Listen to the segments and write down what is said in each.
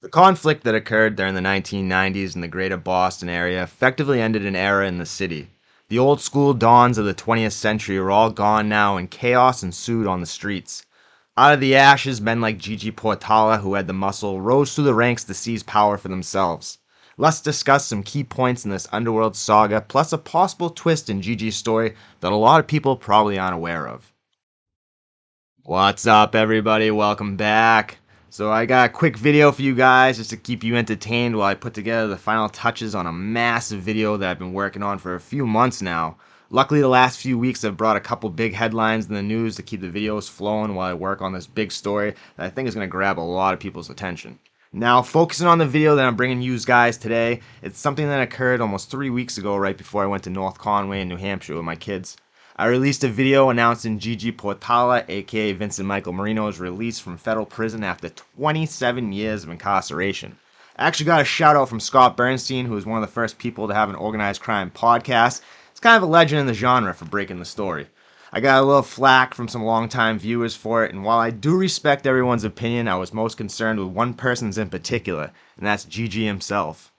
The conflict that occurred during the 1990s in the greater Boston area effectively ended an era in the city. The old school dons of the 20th century were all gone now, and chaos ensued on the streets. Out of the ashes, men like Gigi Portalla, who had the muscle, rose through the ranks to seize power for themselves. Let's discuss some key points in this underworld saga, plus a possible twist in Gigi's story that a lot of people probably aren't aware of. What's up, everybody? Welcome back. So I got a quick video for you guys just to keep you entertained while I put together the final touches on a massive video that I've been working on for a few months now. Luckily, the last few weeks have brought a couple big headlines in the news to keep the videos flowing while I work on this big story that I think is going to grab a lot of people's attention. Now, focusing on the video that I'm bringing you guys today, it's something that occurred almost 3 weeks ago right before I went to North Conway in New Hampshire with my kids. I released a video announcing Gigi Portalla, aka Vincent Michael Marino's release from federal prison after 27 years of incarceration. I actually got a shout out from Scott Bernstein, who was one of the first people to have an organized crime podcast. It's kind of a legend in the genre for breaking the story. I got a little flack from some longtime viewers for it, and while I do respect everyone's opinion, I was most concerned with one person's in particular, and that's Gigi himself.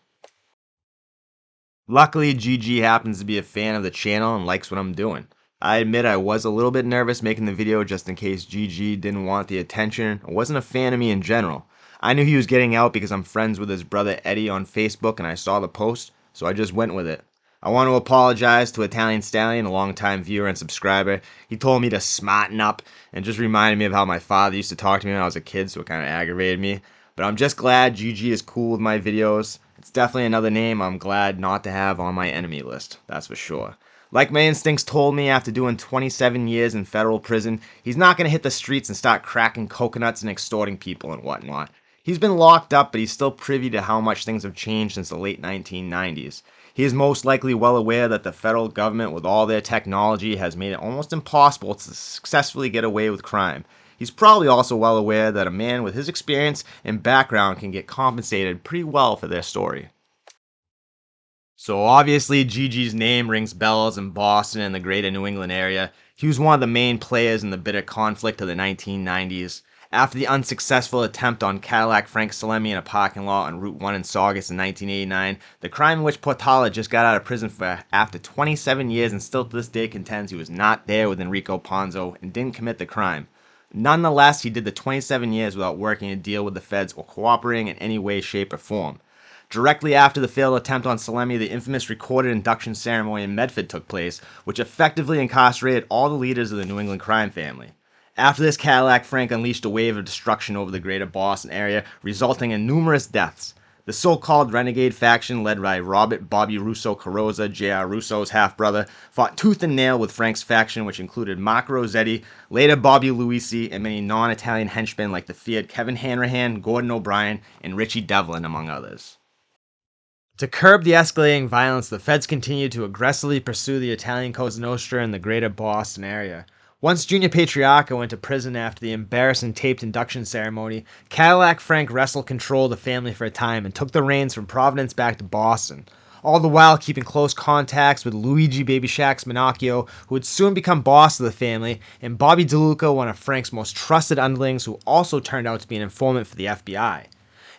Luckily, Gigi happens to be a fan of the channel and likes what I'm doing. I admit I was a little bit nervous making the video just in case Gigi didn't want the attention or wasn't a fan of me in general. I knew he was getting out because I'm friends with his brother Eddie on Facebook and I saw the post, so I just went with it. I want to apologize to Italian Stallion, a longtime viewer and subscriber. He told me to smarten up and just reminded me of how my father used to talk to me when I was a kid, so it kind of aggravated me. But I'm just glad Gigi is cool with my videos. It's definitely another name I'm glad not to have on my enemy list, that's for sure. Like my instincts told me after doing 27 years in federal prison, he's not going to hit the streets and start cracking coconuts and extorting people and whatnot. He's been locked up, but he's still privy to how much things have changed since the late 1990s. He is most likely well aware that the federal government, with all their technology, has made it almost impossible to successfully get away with crime. He's probably also well aware that a man with his experience and background can get compensated pretty well for their story. So obviously Gigi's name rings bells in Boston and the greater New England area. He was one of the main players in the bitter conflict of the 1990s. After the unsuccessful attempt on Cadillac Frank Salemi in a parking lot on Route 1 in Saugus in 1989, the crime in which Portalla just got out of prison for after 27 years and still to this day contends he was not there with Enrico Ponzo and didn't commit the crime. Nonetheless, he did the 27 years without working a deal with the feds or cooperating in any way, shape, or form. Directly after the failed attempt on Salemi, the infamous recorded induction ceremony in Medford took place, which effectively incarcerated all the leaders of the New England crime family. After this, Cadillac Frank unleashed a wave of destruction over the greater Boston area, resulting in numerous deaths. The so-called renegade faction, led by Robert Bobby Russo Carrozza, J.R. Russo's half-brother, fought tooth and nail with Frank's faction, which included Mark Rossetti, later Bobby Luisi, and many non-Italian henchmen like the feared Kevin Hanrahan, Gordon O'Brien, and Richie Devlin, among others. To curb the escalating violence, the feds continued to aggressively pursue the Italian Cosa Nostra in the greater Boston area. Once Junior Patriarca went to prison after the embarrassing taped induction ceremony, Cadillac Frank wrestled control of the family for a time and took the reins from Providence back to Boston, all the while keeping close contacts with Luigi Baby Shax Minacchio, who would soon become boss of the family, and Bobby DeLuca, one of Frank's most trusted underlings, who also turned out to be an informant for the FBI.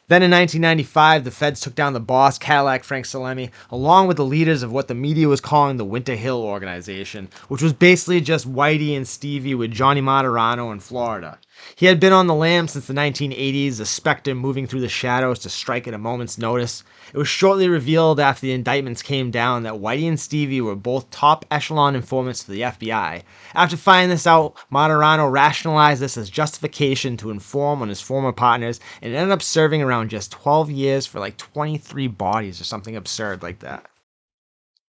Then in 1995, the feds took down the boss, Cadillac Frank Salemi, along with the leaders of what the media was calling the Winter Hill Organization, which was basically just Whitey and Stevie with Johnny Martirano in Florida. He had been on the lam since the 1980s, a specter moving through the shadows to strike at a moment's notice. It was shortly revealed after the indictments came down that Whitey and Stevie were both top echelon informants for the FBI. After finding this out, Martirano rationalized this as justification to inform on his former partners and ended up serving around just 12 years for like 23 bodies or something absurd like that.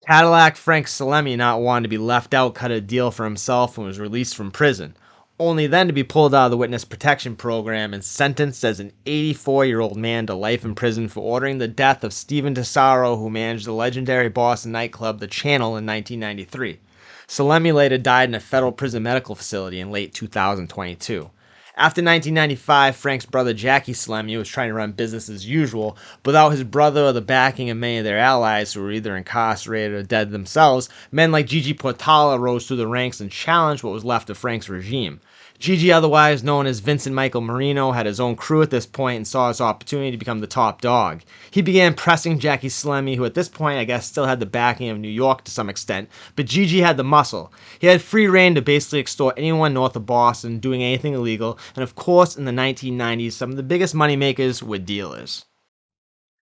Cadillac Frank Salemi, not wanting to be left out, cut a deal for himself and was released from prison, only then to be pulled out of the witness protection program and sentenced as an 84-year-old man to life in prison for ordering the death of Stephen Tesaro, who managed the legendary Boston nightclub The Channel in 1993. Salemi later died in a federal prison medical facility in late 2022. After 1995, Frank's brother Jackie Salemi was trying to run business as usual, but without his brother or the backing of many of their allies who were either incarcerated or dead themselves. Men like Gigi Portalla rose through the ranks and challenged what was left of Frank's regime. Gigi, otherwise known as Vincent Michael Marino, had his own crew at this point and saw his opportunity to become the top dog. He began pressing Jackie Salemi, who at this point I guess still had the backing of New York to some extent, but Gigi had the muscle. He had free reign to basically extort anyone north of Boston doing anything illegal, and of course in the 1990s some of the biggest moneymakers were dealers.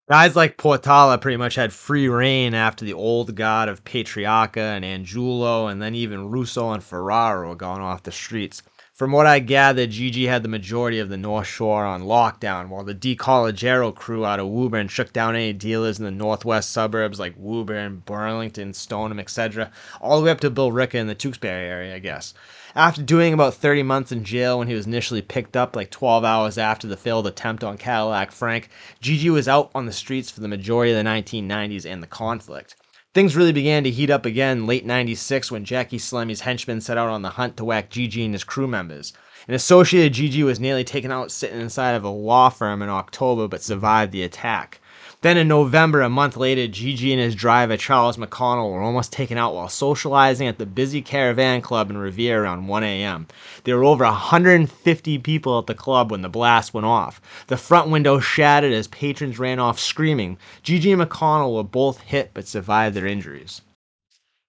Guys like Portalla pretty much had free reign after the old guard of Patriarca and Angiulo, and then even Russo and Ferraro were going off the streets. From what I gathered, Gigi had the majority of the North Shore on lockdown, while the DeCollegiero crew out of Woburn shook down any dealers in the northwest suburbs like Woburn, Burlington, Stoneham, etc., all the way up to Billerica in the Tewksbury area, I guess. After doing about 30 months in jail when he was initially picked up like 12 hours after the failed attempt on Cadillac Frank, Gigi was out on the streets for the majority of the 1990s and the conflict. Things really began to heat up again in late 96 when Jackie Salemi's henchmen set out on the hunt to whack Gigi and his crew members. An associated Gigi was nearly taken out sitting inside of a law firm in October but survived the attack. Then in November, a month later, Gigi and his driver Charles McConnell were almost taken out while socializing at the busy Caravan Club in Revere around 1 a.m. There were over 150 people at the club when the blast went off. The front window shattered as patrons ran off screaming. Gigi and McConnell were both hit but survived their injuries.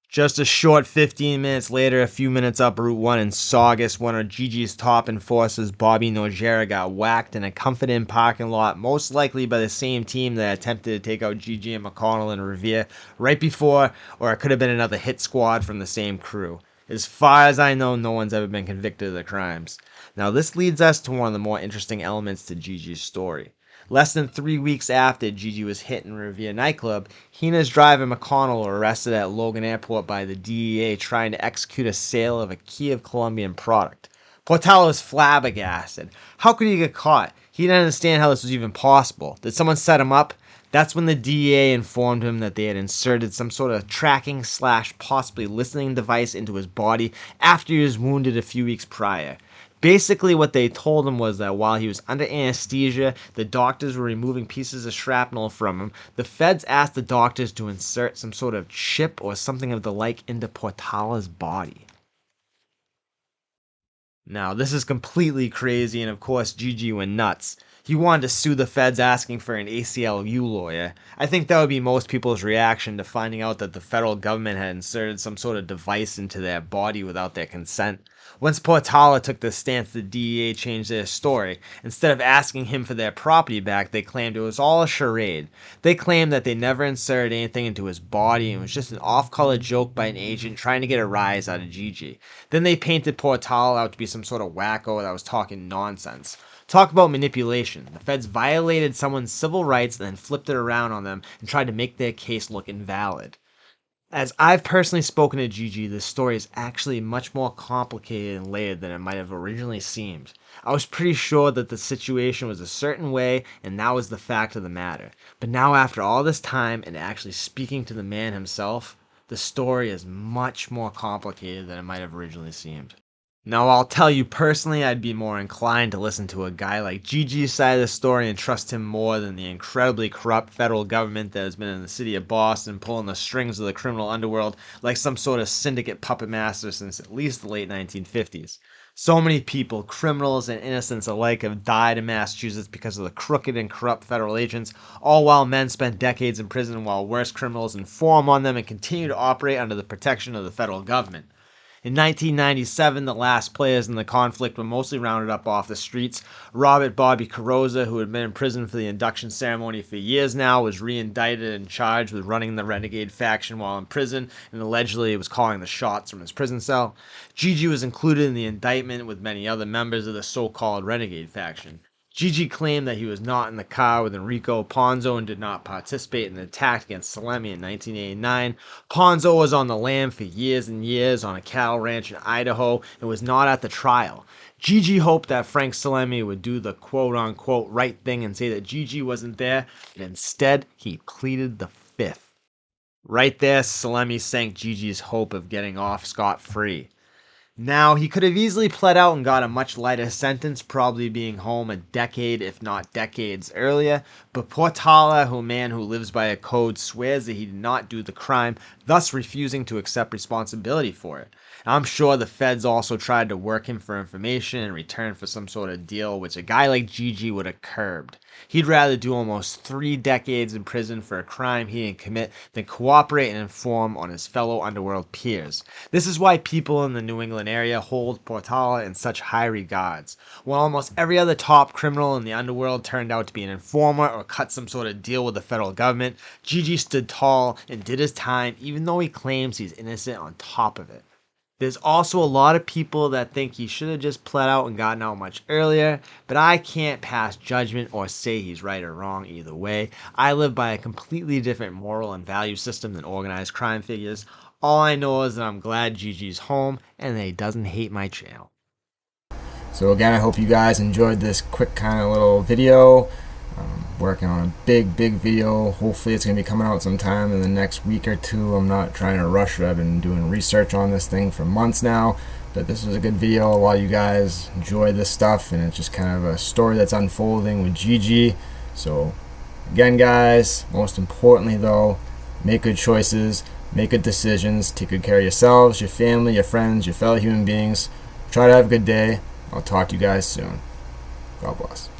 Just a short 15 minutes later, a few minutes up Route 1 in Saugus, one of Gigi's top enforcers, Bobby Nogera, got whacked in a Comfort Inn parking lot, most likely by the same team that attempted to take out Gigi and McConnell in Revere right before, or it could have been another hit squad from the same crew. As far as I know, no one's ever been convicted of the crimes. Now, this leads us to one of the more interesting elements to Gigi's story. Less than 3 weeks after Gigi was hit in Revere nightclub, he and his driver McConnell were arrested at Logan Airport by the DEA trying to execute a sale of a Kiev Colombian product. Portalla was flabbergasted. How could he get caught? He didn't understand how this was even possible. Did someone set him up? That's when the DEA informed him that they had inserted some sort of tracking / possibly listening device into his body after he was wounded a few weeks prior. Basically, what they told him was that while he was under anesthesia, the doctors were removing pieces of shrapnel from him. The feds asked the doctors to insert some sort of chip or something of the like into Portalla's body. Now, this is completely crazy, and of course, Gigi went nuts. He wanted to sue the feds asking for an ACLU lawyer. I think that would be most people's reaction to finding out that the federal government had inserted some sort of device into their body without their consent. Once Portalla took this stance, the DEA changed their story. Instead of asking him for their property back, they claimed it was all a charade. They claimed that they never inserted anything into his body and it was just an off-color joke by an agent trying to get a rise out of Gigi. Then they painted Portalla out to be some sort of wacko that was talking nonsense. Talk about manipulation. The feds violated someone's civil rights and then flipped it around on them and tried to make their case look invalid. As I've personally spoken to Gigi, this story is actually much more complicated and layered than it might have originally seemed. I was pretty sure that the situation was a certain way and that was the fact of the matter. But now after all this time and actually speaking to the man himself, the story is much more complicated than it might have originally seemed. Now, I'll tell you personally, I'd be more inclined to listen to a guy like Gigi's side of the story and trust him more than the incredibly corrupt federal government that has been in the city of Boston pulling the strings of the criminal underworld like some sort of syndicate puppet master since at least the late 1950s. So many people, criminals and innocents alike, have died in Massachusetts because of the crooked and corrupt federal agents, all while men spent decades in prison while worse criminals inform on them and continue to operate under the protection of the federal government. In 1997, the last players in the conflict were mostly rounded up off the streets. Robert Bobby Carrozza, who had been in prison for the induction ceremony for years now, was re-indicted and charged with running the renegade faction while in prison, and allegedly was calling the shots from his prison cell. Gigi was included in the indictment with many other members of the so-called renegade faction. Gigi claimed that he was not in the car with Enrico Ponzo and did not participate in the attack against Salemi in 1989. Ponzo was on the lam for years and years on a cattle ranch in Idaho and was not at the trial. Gigi hoped that Frank Salemi would do the quote-unquote right thing and say that Gigi wasn't there, but instead he pleaded the fifth. Right there, Salemi sank Gigi's hope of getting off scot-free. Now, he could have easily pled out and got a much lighter sentence, probably being home a decade, if not decades earlier, but Portalla, a man who lives by a code, swears that he did not do the crime, thus refusing to accept responsibility for it. I'm sure the feds also tried to work him for information in return for some sort of deal, which a guy like Gigi would have curbed. He'd rather do almost 3 decades in prison for a crime he didn't commit than cooperate and inform on his fellow underworld peers. This is why people in the New England area hold Portalla in such high regards. While almost every other top criminal in the underworld turned out to be an informer or cut some sort of deal with the federal government, Gigi stood tall and did his time even though he claims he's innocent on top of it. There's also a lot of people that think he should have just pled out and gotten out much earlier, but I can't pass judgment or say he's right or wrong either way. I live by a completely different moral and value system than organized crime figures. All I know is that I'm glad Gigi's home and that he doesn't hate my channel. So again, I hope you guys enjoyed this quick kind of little video. Working on a big video. Hopefully it's going to be coming out sometime in the next week or two. I'm not trying to rush it. I've been doing research on this thing for months now, but this was a good video. A lot of you guys enjoy this stuff, and it's just kind of a story that's unfolding with Gigi. So again, guys, most importantly though, make good choices, make good decisions, take good care of yourselves, your family, your friends, your fellow human beings. Try to have a good day. I'll talk to you guys soon. God bless.